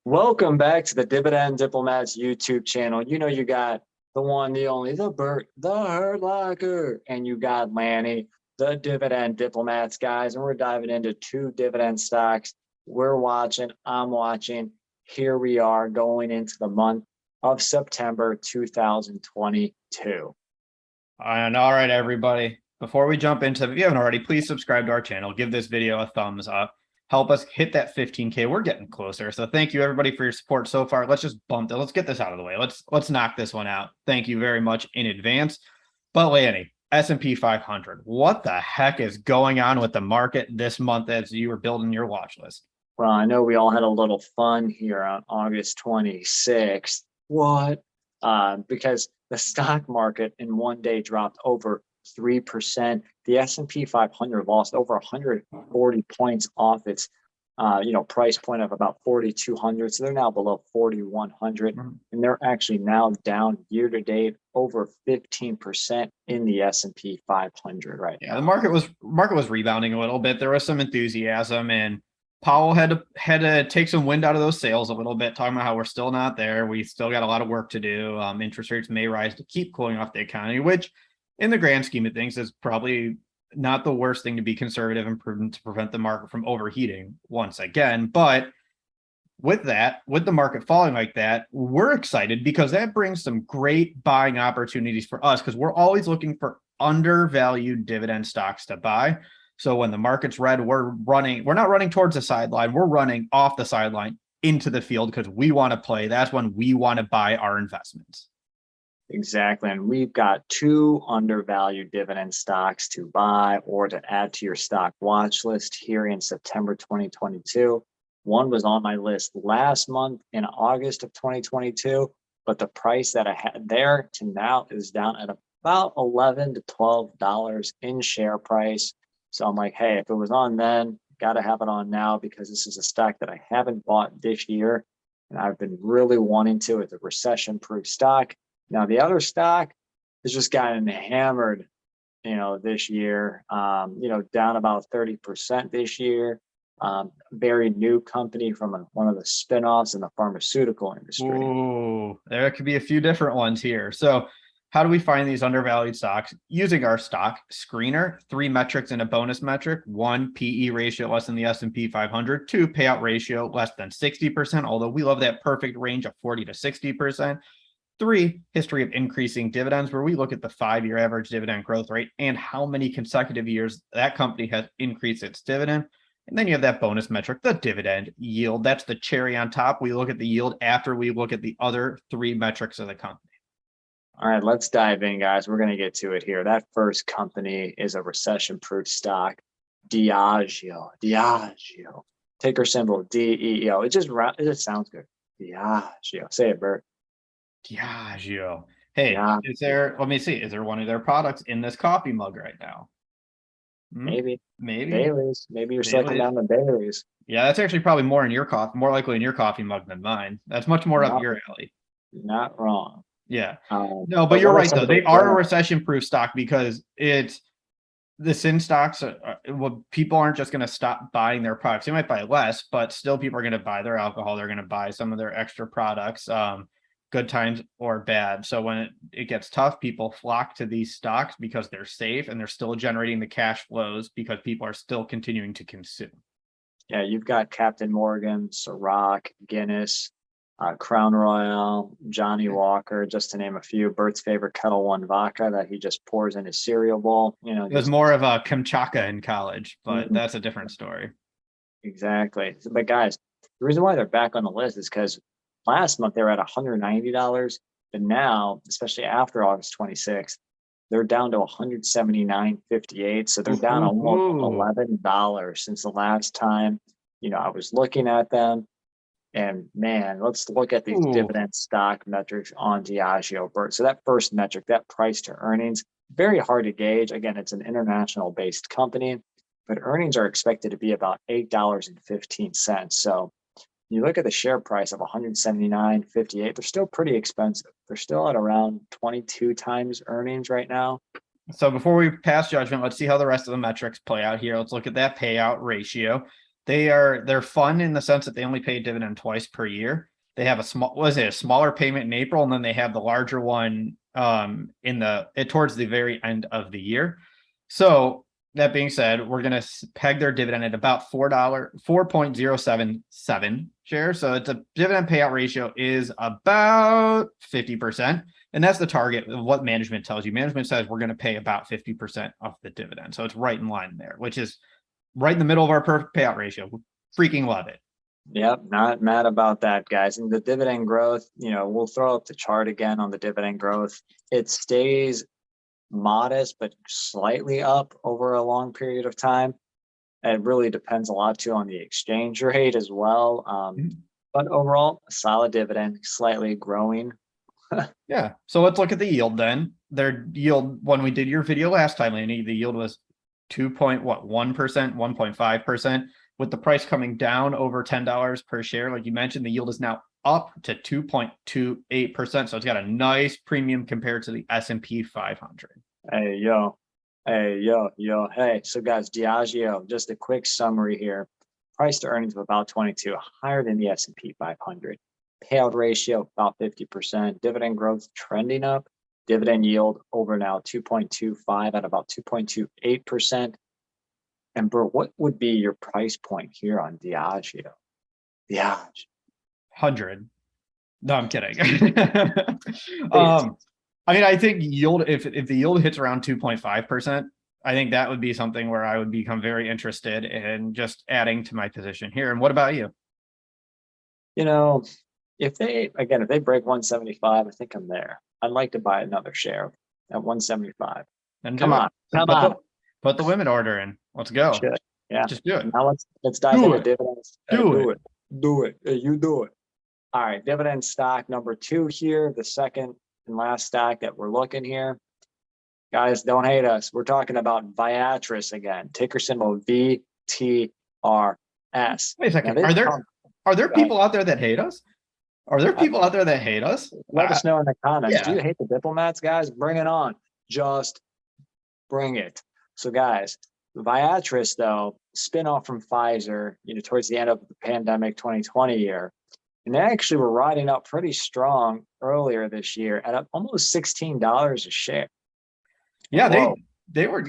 Welcome back to the Dividend Diplomats YouTube channel. You know, you got the one, the only, the Bert, the Hurt Locker, and you got Lanny, the Dividend Diplomats, guys. And we're diving into two dividend stocks. I'm watching. Here we are going into the month of September 2022. And all right, everybody, before we jump into, if you haven't already, please subscribe to our channel. Give this video a thumbs up. Help us hit that 15K. We're getting closer. So thank you, everybody, for your support so far. Let's just bump it. Let's get this out of the way. Let's knock this one out. Thank you very much in advance. But Lanny, S&P 500, what the heck is going on with the market this month as you were building your watch list? Well, I know we all had a little fun here on August 26th. What? Because the stock market in one day dropped over 3%. The S&P 500 lost over 140 points off its price point of about 4,200. So they're now below 4,100, and they're actually now down year to date over 15% in the S&P 500 right now. The market was rebounding a little bit. There was some enthusiasm, and Powell had to take some wind out of those sails a little bit, talking about how we're still not there. We still got a lot of work to do. Interest rates may rise to keep cooling off the economy, which in the grand scheme of things is probably not the worst thing to be conservative and prudent to prevent the market from overheating once again. But with the market falling like that, we're excited because that brings some great buying opportunities for us, because we're always looking for undervalued dividend stocks to buy. So when the market's red, we're not running towards the sideline. We're running off the sideline into the field because we want to play. That's when we want to buy our investments. Exactly. And we've got two undervalued dividend stocks to buy or to add to your stock watch list here in September 2022. One was on my list last month in August of 2022, but the price that I had there to now is down at about $11 to $12 in share price. So I'm like, hey, if it was on then, got to have it on now, because this is a stock that I haven't bought this year, and I've been really wanting to. It's a recession-proof stock. Now, the other stock has just gotten hammered, this year, down about 30% this year. Very new company from one of the spinoffs in the pharmaceutical industry. Ooh, there could be a few different ones here. So how do we find these undervalued stocks? Using our stock screener, 3 metrics and a bonus metric: 1, PE ratio less than the S&P 500, 2, payout ratio less than 60%, although we love that perfect range of 40 to 60%. 3, history of increasing dividends, where we look at the 5-year average dividend growth rate and how many consecutive years that company has increased its dividend. And then you have that bonus metric, the dividend yield. That's the cherry on top. We look at the yield after we look at the other 3 metrics of the company. All right, let's dive in, guys. We're going to get to it here. That first company is a recession-proof stock, Diageo. Ticker symbol DEO. It just sounds good. Diageo. Say it, Bert. Diageo. Hey, Diageo. Let me see. Is there one of their products in this coffee mug right now? Maybe. Maybe. Baileys. Maybe you're sucking down the Baileys. Yeah, that's actually probably more likely in your coffee mug than mine. That's much more up your alley. Not wrong. Yeah. No, but you're right, though. They are a recession-proof the sin stocks. People aren't just going to stop buying their products. They might buy less, but still people are going to buy their alcohol. They're going to buy some of their extra products, good times or bad. So when it gets tough, people flock to these stocks because they're safe and they're still generating the cash flows because people are still continuing to consume. Yeah, you've got Captain Morgan, Ciroc, Guinness, Crown Royal, Johnny Walker, just to name a few. Bert's favorite Kettle One vodka that he just pours in his cereal bowl. It was more of a Kamchatka in college, but that's a different story. Exactly. But guys, the reason why they're back on the list is because last month they were at $190, but now, especially after August 26th, they're down to $179.58. So they're down almost $11 since the last time, I was looking at them. And man, let's look at these dividend stock metrics on Diageo, Bert. So that first metric, that price to earnings, very hard to gauge. Again, it's an international based company, but earnings are expected to be about $8.15. So you look at the share price of $179.58, they're still pretty expensive. They're still at around 22 times earnings right now. So before we pass judgment, let's see how the rest of the metrics play out here. Let's look at that payout ratio. they're fun in the sense that they only pay a dividend twice per year. They have a smaller payment in April, and then they have the larger one towards the very end of the year. So that being said, we're gonna peg their dividend at about $4.077 shares. So it's a dividend payout ratio is about 50%. And that's the target of what management tells you. Management says we're going to pay about 50% of the dividend. So it's right in line there, which is right in the middle of our perfect payout ratio. Freaking love it. Yep, not mad about that, guys. And the dividend growth, we'll throw up the chart again on the dividend growth. It stays modest, but slightly up over a long period of time. It really depends a lot too on the exchange rate as well. But overall, a solid dividend, slightly growing. Yeah. So let's look at the yield then. Their yield, when we did your video last time, Laney, the yield was 2.1%, 1.5%. With the price coming down over $10 per share, like you mentioned, the yield is now up to 2.28%. So it's got a nice premium compared to the S&P 500. Hey, yo. Hey, so guys, Diageo, just a quick summary here. Price to earnings of about 22, higher than the S&P 500. Payout ratio about 50%. Dividend growth trending up. Dividend yield over now 2.25 at about 2.28%. And bro, what would be your price point here on Diageo? 100. No, I'm kidding. I think yield, if the yield hits around 2.5%, I think that would be something where I would become very interested in just adding to my position here. And what about you? If they break 175, I think I'm there. I'd like to buy another share at 175. And come on. Put the limit order in. Let's go. Yeah. Just do it. Now let's dive into dividends. Do it. Hey, you do it. All right. Dividend stock number 2 here, the second and last stock that we're looking here. Guys, don't hate us. We're talking about VTRS again. Ticker symbol VTRS. Wait a second. Are there people out there that hate us? Are there people out there that hate us? Let us know in the comments. Yeah. Do you hate the diplomats, guys? Bring it on. Just bring it. So, guys, VTRS, though, spinoff from Pfizer, towards the end of the pandemic 2020 year. And they actually were riding up pretty strong earlier this year at almost $16 a share. Yeah, they were,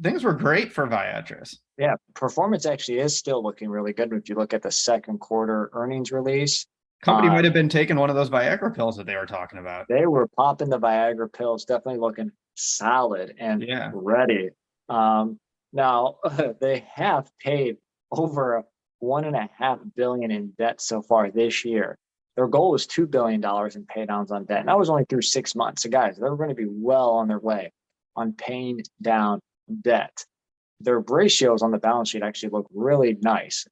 things were great for VTRS. Yeah, performance actually is still looking really good if you look at the second quarter earnings release. Company might have been taking one of those Viagra pills that they were talking about. They were popping the Viagra pills, definitely looking solid and ready. Now they have paid over $1.5 billion in debt so far this year. Their goal was $2 billion in pay downs on debt. And that was only through 6 months. So guys, they're going to be well on their way on paying down debt. Their ratios on the balance sheet actually look really nice.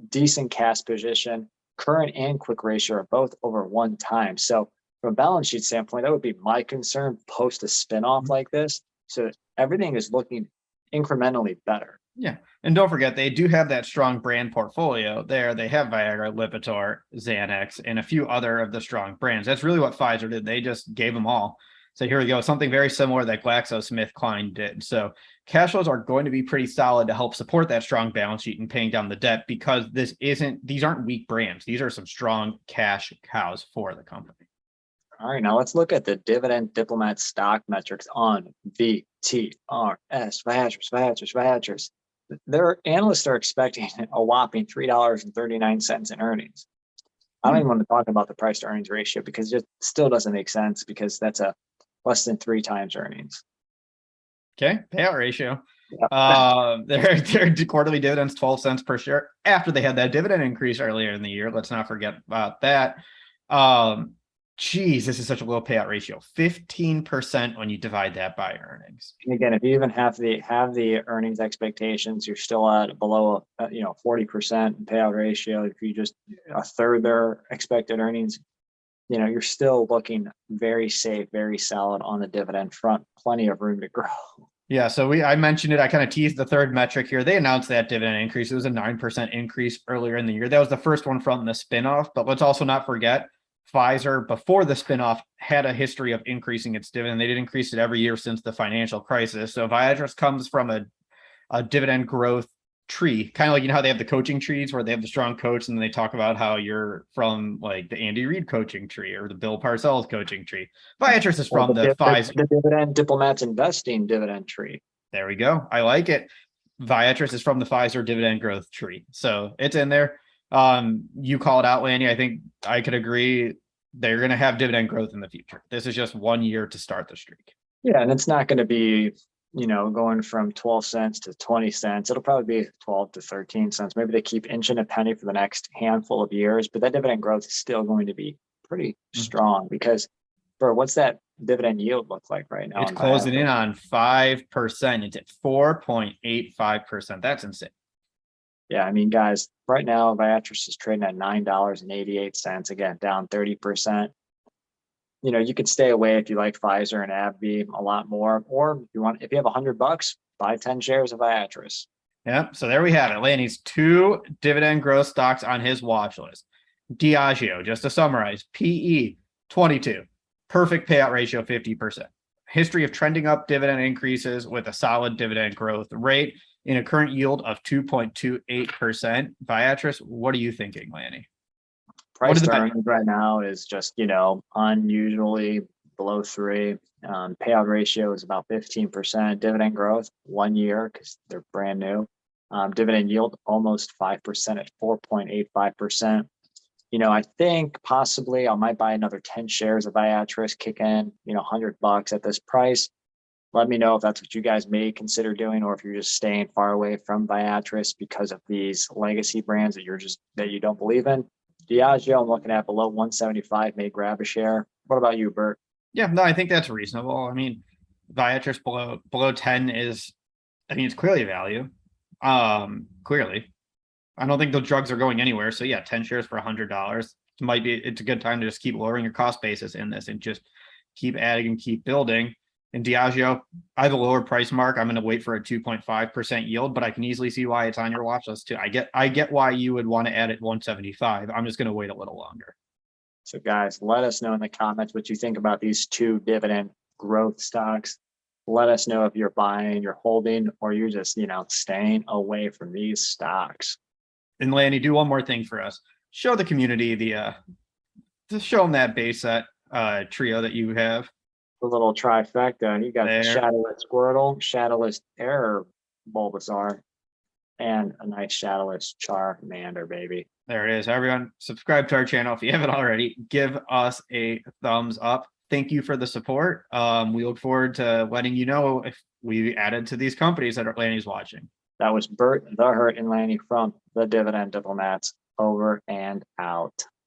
Decent cash position, current and quick ratio are both over 1 time. So from a balance sheet standpoint, that would be my concern post a spinoff like this. So everything is looking incrementally better. Yeah. And don't forget, they do have that strong brand portfolio there. They have Viagra, Lipitor, Xanax, and a few other of the strong brands. That's really what Pfizer did. They just gave them all. So here we go. Something very similar that GlaxoSmithKline did. So cash flows are going to be pretty solid to help support that strong balance sheet and paying down the debt, because these aren't weak brands. These are some strong cash cows for the company. All right, now let's look at the Dividend Diplomat stock metrics on VTRS, VTRS. Their analysts are expecting a whopping $3.39 in earnings. I don't even want to talk about the price to earnings ratio because it still doesn't make sense, because that's a less than 3 times earnings. Okay, payout ratio. Their quarterly dividends 12 cents per share after they had that dividend increase earlier in the year. Let's not forget about that. This is such a low payout ratio. 15% when you divide that by earnings. And again, if you even have the earnings expectations, you're still at below 40% payout ratio. If you just a third their expected earnings, you're still looking very safe, very solid on the dividend front. Plenty of room to grow. Yeah, so I mentioned it. I kind of teased the third metric here. They announced that dividend increase. It was a 9% increase earlier in the year. That was the first one from the spinoff. But let's also not forget, Pfizer, before the spinoff, had a history of increasing its dividend. They did increase it every year since the financial crisis. So VTRS comes from a dividend growth tree, kind of like, you know, how they have the coaching trees where they have the strong coach and then they talk about how you're from like the Andy Reid coaching tree or the Bill Parcells coaching tree. Viatris is Or from the Pfizer. the dividend diplomats investing dividend tree. There we go. I like it. Viatris is from the Pfizer dividend growth tree. So it's in there. You call it out, Lanny. I think I could agree. They're going to have dividend growth in the future. This is just 1 year to start the streak. Yeah, and it's not going to be, going from 12 cents to 20 cents. It'll probably be 12 to 13 cents. Maybe they keep inching a penny for the next handful of years, but that dividend growth is still going to be pretty strong because for what's that dividend yield look like right now? It's closing in on 5%. It's at 4.85%. That's insane. Yeah, I mean, guys, right now Viatris is trading at $9.88. Again, down 30%. You could stay away if you like Pfizer and AbbVie a lot more, or if you have $100, buy 10 shares of Viatris. Yep. So there we have it. Lanny's 2 dividend growth stocks on his watch list. Diageo, just to summarize, PE 22, perfect payout ratio 50%. History of trending up dividend increases with a solid dividend growth rate in a current yield of 2.28%. Viatris, what are you thinking, Lanny? Price to earnings right now is just, unusually below 3. Payout ratio is about 15%. Dividend growth 1 year because they're brand new. Dividend yield almost 5% at 4.85%. I think possibly I might buy another 10 shares of Viatris, kick in, $100 at this price. Let me know if that's what you guys may consider doing, or if you're just staying far away from Viatris because of these legacy brands that you don't believe in. Diageo, I'm looking at below 175, may grab a share. What about you, Bert? Yeah, no, I think that's reasonable. I mean, Viatris below 10 is, it's clearly value. Clearly. I don't think the drugs are going anywhere. So yeah, 10 shares for $100. It's a good time to just keep lowering your cost basis in this and just keep adding and keep building. And Diageo, I have a lower price mark. I'm going to wait for a 2.5% yield, but I can easily see why it's on your watch list too. I get why you would want to add it 175. I'm just going to wait a little longer. So guys, let us know in the comments what you think about these 2 dividend growth stocks. Let us know if you're buying, you're holding, or you're just, staying away from these stocks. And Lanny, do one more thing for us. Show the community just show them that base set trio that you have. The little trifecta. You got Shadowless Squirtle, Shadowless Error Bulbasaur, and a nice Shadowless Charmander, baby. There it is. Everyone, subscribe to our channel if you haven't already. Give us a thumbs up. Thank you for the support. We look forward to letting you know if we added to these companies that Lanny's watching. That was Bert, the Hurt, and Lanny from the Dividend Diplomats. Over and out.